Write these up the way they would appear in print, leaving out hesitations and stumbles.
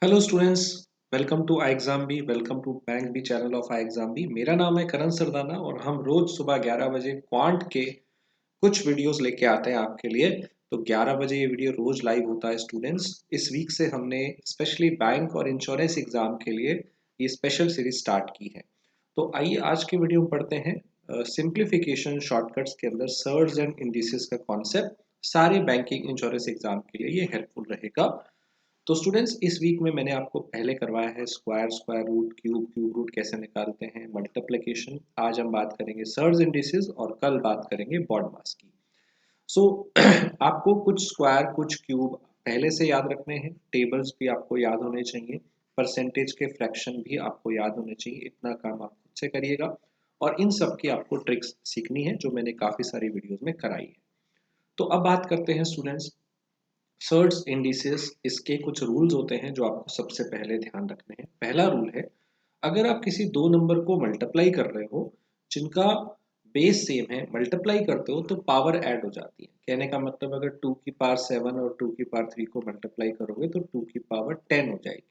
Hello students. Welcome to I exam B. Welcome to bank B channel of I exam B. मेरा नाम है करण सरदाना और हम रोज सुबह 11 बजे क्वांट के कुछ वीडियोस लेके आते हैं आपके लिए। तो 11 बजे ये वीडियो रोज लाइव होता है स्टूडेंट्स। इस वीक से हमने स्पेशली बैंक और इंश्योरेंस एग्जाम के लिए ये स्पेशल सीरीज स्टार्ट की है। तो आइए आज के वीडियो में पढ़ते हैं सिंप्लीफिकेशन शॉर्टकट्स के अंदर सर्ज एंड इंडिसेस का कॉन्सेप्ट। सारे बैंकिंग इंश्योरेंस एग्जाम के लिए ये हेल्पफुल रहेगा। तो स्टूडेंट्स इस वीक में मैंने आपको पहले करवाया है square, square root, cube, cube root कैसे निकालते हैं, मल्टीप्लिकेशन। आज हम बात करेंगे सर्ज इंडिसेस और कल बात करेंगे बॉड मास की। सो आपको कुछ स्क्वायर कुछ क्यूब पहले से याद रखने हैं, टेबल्स भी आपको याद होने चाहिए, परसेंटेज के फ्रैक्शन भी आपको याद होने चाहिए। इतना काम आप खुद से करिएगा और इन सब की आपको ट्रिक्स सीखनी है जो मैंने काफ़ी सारी वीडियोज़ में कराई है। तो अब बात करते हैं स्टूडेंट्स सर्च इंडिसेस। इसके कुछ रूल्स होते हैं जो आपको सबसे पहले ध्यान रखने हैं। पहला रूल है, अगर आप किसी दो नंबर को मल्टीप्लाई कर रहे हो जिनका बेस सेम है, मल्टीप्लाई करते हो तो पावर ऐड हो जाती है। कहने का मतलब अगर 2 की पावर 7 और 2 की पावर 3 को मल्टीप्लाई करोगे तो 2 की पावर 10 हो जाएगी।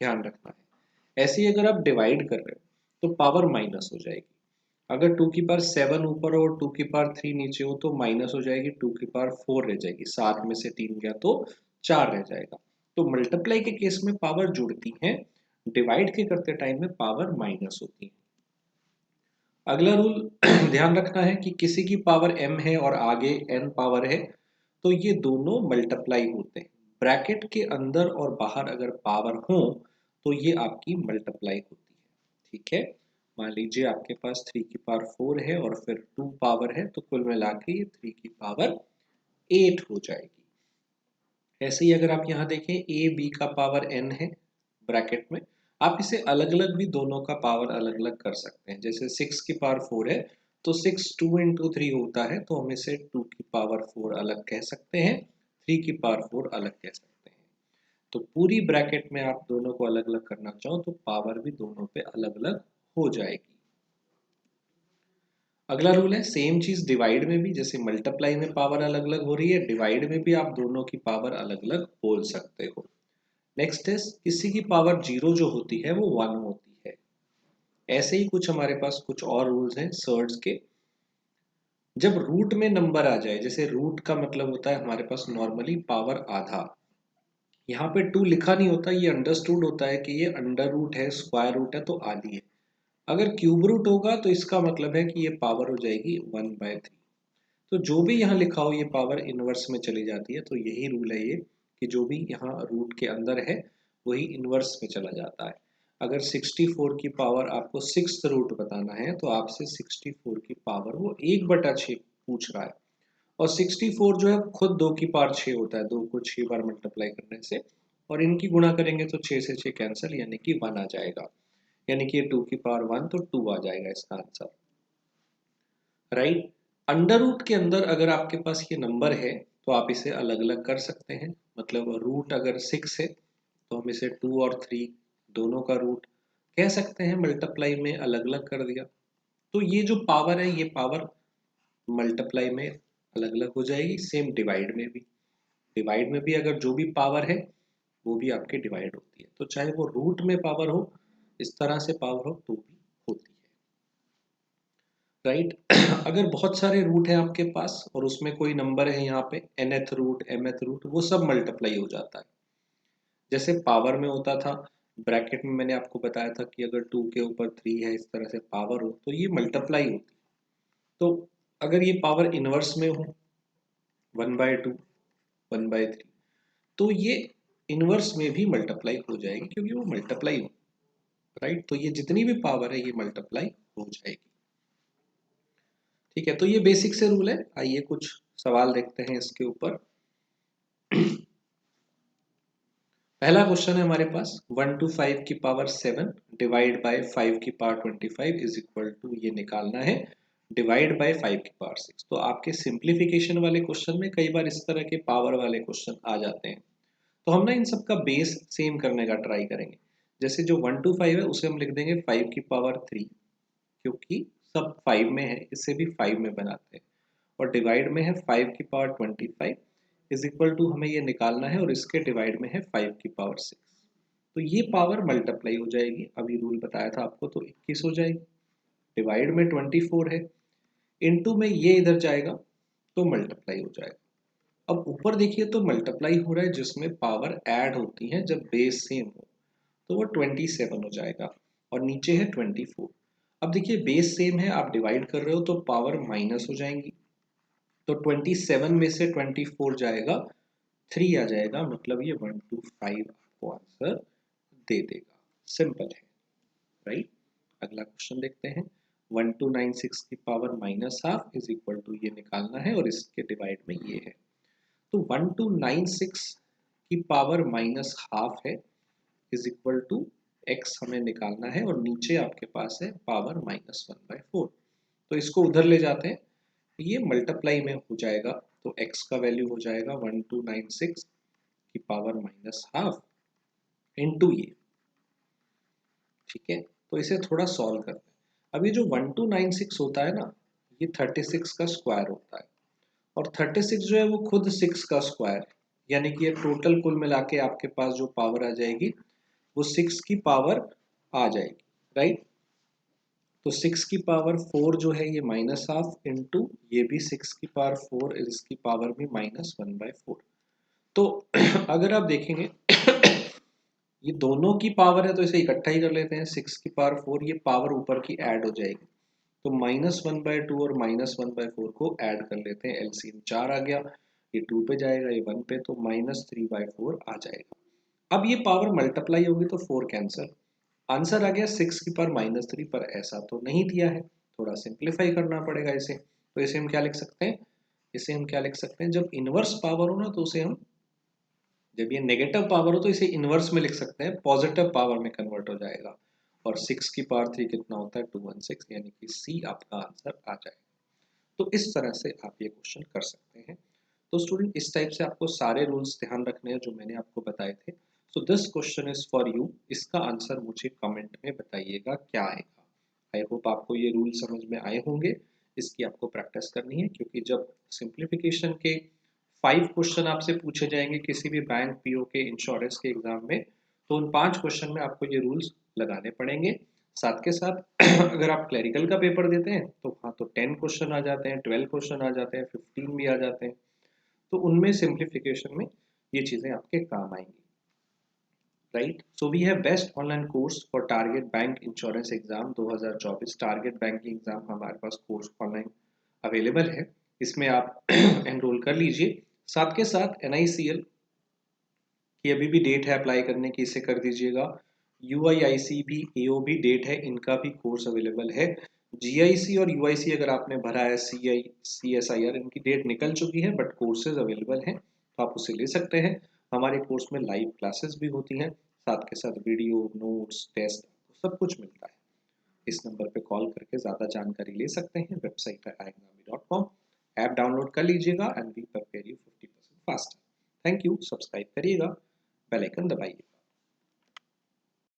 ध्यान रखना है। ऐसे ही अगर आप डिवाइड कर रहे हो तो पावर माइनस हो जाएगी। अगर 2 की पावर 7 ऊपर हो और 2 की पावर 3 नीचे हो तो माइनस हो जाएगी, 2 की पावर 4 रह जाएगी, 7 में से 3 गया तो 4 रह जाएगा। तो मल्टीप्लाई के केस में पावर जुड़ती है, डिवाइड के करते टाइम में पावर माइनस होती है। अगला रूल ध्यान रखना है कि किसी की पावर m है और आगे n पावर है तो ये दोनों मल्टीप्लाई होते हैं। ब्रैकेट के अंदर और बाहर अगर पावर हो तो ये आपकी मल्टीप्लाई होती है। ठीक है, मान लीजिए आपके पास 3 की पावर 4 है और फिर 2 पावर है तो कुल मिला के ये 3 की पावर 8 हो जाएगी। ऐसे ही अगर आप यहाँ देखें ए बी का पावर n है ब्रैकेट में, आप इसे अलग अलग भी दोनों का पावर अलग अलग कर सकते हैं। जैसे 6 की पावर 4 है तो 6 2 इंटू 3 होता है तो हम इसे 2 की पावर 4 अलग कह सकते हैं, 3 की पावर 4 अलग कह सकते हैं। तो पूरी ब्रैकेट में आप दोनों को अलग अलग करना चाहो तो पावर भी दोनों पे अलग अलग हो जाएगी। अगला रूल है सेम चीज डिवाइड में भी, जैसे मल्टीप्लाई में पावर अलग अलग हो रही है, डिवाइड में भी आप दोनों की पावर अलग अलग बोल सकते हो। नेक्स्ट है, किसी की पावर जीरो जो होती है वो 1 होती है। ऐसे ही कुछ हमारे पास कुछ और रूल्स हैं सर्ड्स के। जब रूट में नंबर आ जाए, जैसे रूट का मतलब होता है हमारे पास नॉर्मली पावर आधा, यहाँ पे 2 लिखा नहीं होता, ये अंडरस्टूड होता है कि ये अंडर रूट है, स्क्वायर रूट है तो आधी है। अगर क्यूब रूट होगा तो इसका मतलब है कि ये पावर हो जाएगी 1/3। तो जो भी यहाँ लिखा हो ये पावर इनवर्स में चली जाती है। तो यही रूल है ये कि जो भी यहाँ रूट के अंदर है वही इनवर्स में चला जाता है। अगर 64 की पावर आपको सिक्स रूट बताना है तो आपसे 64 की पावर वो 1/6 पूछ रहा है। और 64 जो है खुद 2 की पावर 6 होता है, 2 को 6 बार मल्टीप्लाई करने से, और इनकी गुणा करेंगे तो 6 से 6 कैंसिल यानी कि 1 आ जाएगा। यानी कि ये 2 की पावर 1 तो 2 आ जाएगा इसका आंसर। राइट। अंडर रूट के अंदर अगर आपके पास ये नंबर है तो आप इसे अलग अलग कर सकते हैं। मतलब रूट अगर 6 है तो हम इसे 2 और 3 दोनों का रूट कह सकते हैं, मल्टीप्लाई में अलग अलग कर दिया। तो ये जो पावर है ये पावर मल्टीप्लाई में अलग अलग हो जाएगी, सेम डिवाइड में भी। डिवाइड में भी अगर जो भी पावर है वो भी आपके डिवाइड होती है, तो चाहे वो रूट में पावर हो, इस तरह से पावर हो तो भी होती है। राइट। अगर बहुत सारे रूट हैं आपके पास और उसमें कोई नंबर है यहाँ पे nth रूट mth रूट, वो सब मल्टीप्लाई हो जाता है। जैसे पावर में होता था, ब्रैकेट में मैंने आपको बताया था कि अगर 2 के ऊपर 3 है इस तरह से पावर हो तो ये मल्टीप्लाई होती है। तो अगर ये पावर इनवर्स में हो 1/2 1/3 तो ये इनवर्स में भी मल्टीप्लाई हो जाएगी क्योंकि वो मल्टीप्लाई हो। राइट, तो ये जितनी भी पावर है ये मल्टीप्लाई हो जाएगी। ठीक है, तो ये बेसिक से रूल है। आइए कुछ सवाल देखते हैं इसके ऊपर। पहला क्वेश्चन है हमारे पास 1 to 5 की पावर 7 डिवाइड बाय 5 की पावर 25 इज इक्वल टू, ये निकालना है, डिवाइड बाय 5 की पावर 6। तो आपके सिंप्लीफिकेशन वाले क्वेश्चन में कई बार इस तरह के पावर वाले क्वेश्चन आ जाते हैं। तो हम ना इन सब का बेस सेम करने का ट्राई करेंगे। जैसे जो 1 to 5 है उसे हम लिख देंगे 5 की पावर 3, क्योंकि सब 5 में है, इसे भी 5 में बनाते हैं। और डिवाइड में है 5 की पावर 25 इज इक्वल टू, हमें ये निकालना है और इसके डिवाइड में है 5 की पावर 6। तो ये पावर मल्टीप्लाई हो जाएगी, अभी रूल बताया था आपको, तो 21 हो जाएगी। डिवाइड में 24 है, इनटू में ये इधर जाएगा तो मल्टीप्लाई हो जाएगा। अब ऊपर देखिए तो मल्टीप्लाई हो रहा है जिसमें पावर ऐड होती है जब बेस सेम हो, तो वो 27 हो जाएगा, और नीचे है 24। अब देखिए बेस सेम है, आप डिवाइड कर रहे हो तो पावर माइनस हो जाएंगी, तो 27 में से 24 जाएगा, 3 आ जाएगा, मतलब ये 125 आपको आंसर दे देगा। सिंपल है, राइट। अगला क्वेश्चन देखते हैं। 1296 की power minus half is equal to, ये निकालना है और इसके डिवाइड में ये है, तो 1296 की पावर माइनस हाफ है इज इक्वल टू एक्स हमें निकालना है, और नीचे आपके पास है पावर -1/4, तो इसको उधर ले जाते हैं, ये मल्टीप्लाई में हो जाएगा, तो x का वैल्यू हो जाएगा 1296 की पावर माइनस हाफ इंटू ये, ठीक है। तो इसे थोड़ा सॉल्व करते हैं। अब ये जो 1296 होता है ना, ये 36 का स्क्वायर होता है, और 36 जो है वो खुद 6 का स्क्वायर, यानी कि ये टोटल कुल मिला के आपके पास जो पावर आ जाएगी वो 6 की पावर आ जाएगी, राइट। तो 6 की पावर 4 जो है ये माइनस हाफ इंटू ये भी 6 की पावर 4, इसकी पावर भी -1/4। तो अगर आप देखेंगे ये दोनों की पावर है तो इसे इकट्ठा ही कर लेते हैं, 6 की पावर 4, ये पावर ऊपर की ऐड हो जाएगी, तो -1/2 और -1/4 को ऐड कर लेते हैं, एलसीएम 4 आ गया, ये 2 पे जाएगा, ये 1 पे, तो -3/4 आ जाएगा। अब ये पावर मल्टीप्लाई होगी तो 4 कैंसिल, आंसर आ गया 6 की पावर -3, पर ऐसा तो नहीं दिया है, थोड़ा सिंप्लीफाई करना पड़ेगा इसे, तो इसे हम क्या लिख सकते हैं, इसे हम क्या लिख सकते हैं, जब इनवर्स पावर हो ना तो उसे हम, जब ये नेगेटिव पावर हो तो इसे इनवर्स में लिख सकते हैं, पॉजिटिव पावर में कन्वर्ट हो जाएगा, और 6 की पावर 3 कितना होता है 216, यानी कि सी आपका आंसर आ जाएगा। तो इस तरह से आप ये क्वेश्चन कर सकते हैं। तो स्टूडेंट इस टाइप से आपको सारे रूल्स ध्यान रखने हैं जो मैंने आपको बताए थे। So this question is for you, इसका आंसर मुझे कमेंट में बताइएगा क्या आएगा। आई होप आपको ये रूल समझ में आए होंगे, इसकी आपको प्रैक्टिस करनी है, क्योंकि जब सिंप्लीफिकेशन के 5 क्वेश्चन आपसे पूछे जाएंगे किसी भी बैंक, पीओ के, इंश्योरेंस के एग्जाम में, तो उन 5 क्वेश्चन में आपको ये रूल्स लगाने पड़ेंगे। साथ के साथ अगर आप क्लरिकल का पेपर देते हैं तो वहाँ तो 10 क्वेश्चन आ जाते हैं, 12 क्वेश्चन आ जाते हैं, 15 भी आ जाते हैं, तो उनमें सिंप्लीफिकेशन में ये चीज़ें आपके काम आएंगी, right. So we have best online course for target bank insurance exam 2024। Target banking exam हमारे पास कोर्स ऑनलाइन अवेलेबल है, इसमें आप एनरोल कर लीजिए। साथ के साथ NICL की अभी भी डेट है अप्लाई करने की, इसे कर दीजिएगा। UIIC भी, AO भी डेट है, इनका भी कोर्स अवेलेबल है। GIC और UIC अगर आपने भरा है, CSIR, इनकी डेट निकल चुकी है, बट कोर्सेज अवेलेबल हैं, तो आप उसे ले सकते हैं। हमारे कोर्स में लाइव क्लासेस भी होती हैं, साथ के साथ वीडियो, नोट्स, टेस्ट, सब कुछ मिलता है। इस नंबर पे कॉल करके ज़्यादा जानकारी ले सकते हैं। वेबसाइट है iexami.com, ऐप डाउनलोड कर लीजिएगा and we prepare you 50% faster. Thank you, subscribe करिएगा, बेल आइकन दबाइए।